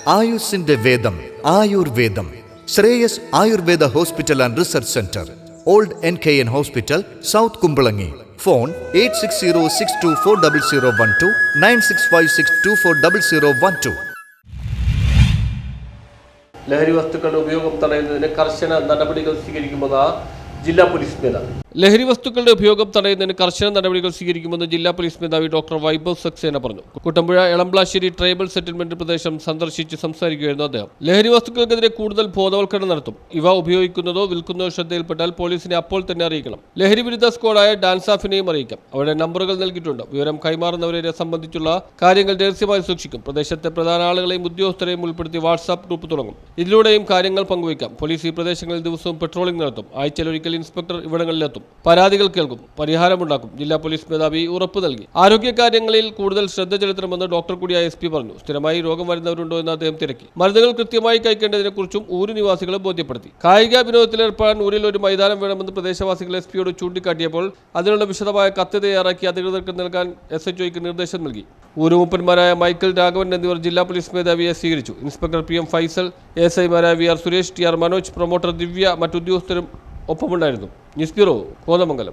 ആയുസിന്റെ വേദം ആയുർവേദം. Shreyas Ayurveda hospital and research centre, old NKN hospital, south Kumbalangi. Phone 8606240012 9656240012. ലഹരി വസ്തുക്കളുടെ ഉപയോഗം തടയുന്നതിന് കർശന നടപടികൾ സ്വീകരിക്കുമെന്ന് ജില്ലാ പോലീസ് മേധാവി. ലഹരി വസ്തുക്കളുടെ ഉപയോഗം തടയുന്നതിന് കർശന നടപടികൾ സ്വീകരിക്കുമെന്ന് ജില്ലാ പോലീസ് മേധാവി ഡോക്ടർ വൈഭവ് സക്സേന പറഞ്ഞു. കുട്ടമ്പുഴ എളംപ്ലാശ്ശേരി ട്രൈബൽ സെറ്റിൽമെന്റ് പ്രദേശം സന്ദർശിച്ച് സംസാരിക്കുകയായിരുന്നു അദ്ദേഹം. ലഹരി വസ്തുക്കൾക്കെതിരെ കൂടുതൽ ബോധവൽക്കരണം നടത്തും. ഇവ ഉപയോഗിക്കുന്നതോ വിൽക്കുന്നതോ ശ്രദ്ധയിൽപ്പെട്ടാൽ പോലീസിനെ അപ്പോൾ തന്നെ അറിയിക്കണം. ലഹരി വിരുദ്ധ സ്ക്വാഡായ ഡാൻസ് ഓഫിനെയും അറിയിക്കാം. അവരുടെ നമ്പറുകൾ നൽകിയിട്ടുണ്ട്. വിവരം കൈമാറുന്നവരെ സംബന്ധിച്ചുള്ള കാര്യങ്ങൾ രഹസ്യമായി സൂക്ഷിക്കും. പ്രദേശത്തെ പ്രധാന ആളുകളെയും ഉദ്യോഗസ്ഥരെയും ഉൾപ്പെടുത്തി വാട്സാപ്പ് ഗ്രൂപ്പ് തുടങ്ങും. ഇതിലൂടെയും കാര്യങ്ങൾ പങ്കുവയ്ക്കാം. പോലീസ് ഈ പ്രദേശങ്ങളിൽ ദിവസവും പെട്രോളിംഗ് നടത്തും. ആഴ്ചയിലൊരിക്കൽ ഇൻസ്പെക്ടർ ഇവിടങ്ങളിലെത്തും. പരാതികൾ കേൾക്കും, പരിഹാരമുണ്ടാക്കും. ജില്ലാ പോലീസ് മേധാവി ഉറപ്പ് നൽകി. ആരോഗ്യകാര്യങ്ങളിൽ കൂടുതൽ ശ്രദ്ധ ചെലുത്തണമെന്ന് ഡോക്ടർ കൂടിയായ SP പറഞ്ഞു. സ്ഥിരമായി രോഗം വരുന്നവരുണ്ടോ എന്ന് അദ്ദേഹം തിരക്കി. മരുന്നുകൾ കൃത്യമായി കഴിക്കേണ്ടതിനെക്കുറിച്ചും ഊര് നിവാസികളെ ബോധ്യപ്പെടുത്തി. കായിക വിനോദത്തിലേർപ്പെടാൻ ഊരിൽ ഒരു മൈതാനം വേണമെന്ന് പ്രദേശവാസികൾ SP-യോട് ചൂണ്ടിക്കാട്ടിയപ്പോൾ അതിനുള്ള വിശദമായ കത്ത് തയ്യാറാക്കി അധികൃതർക്ക് നൽകാൻ SHOയ്ക്ക് നിർദ്ദേശം നൽകി. ഊരുമൂപ്പന്മാരായ മൈക്കിൾ, രാഘവൻ എന്നിവർ ജില്ലാ പോലീസ് മേധാവിയെ സ്വീകരിച്ചു. ഇൻസ്പെക്ടർ PM ഫൈസൽ, ASI-മാരായ VR Suresh, TR Manoj, promoter Divya, മറ്റുദ്യോഗസ്ഥരും ഒപ്പമുണ്ടായിരുന്നു. News bureau, Kothamangalam.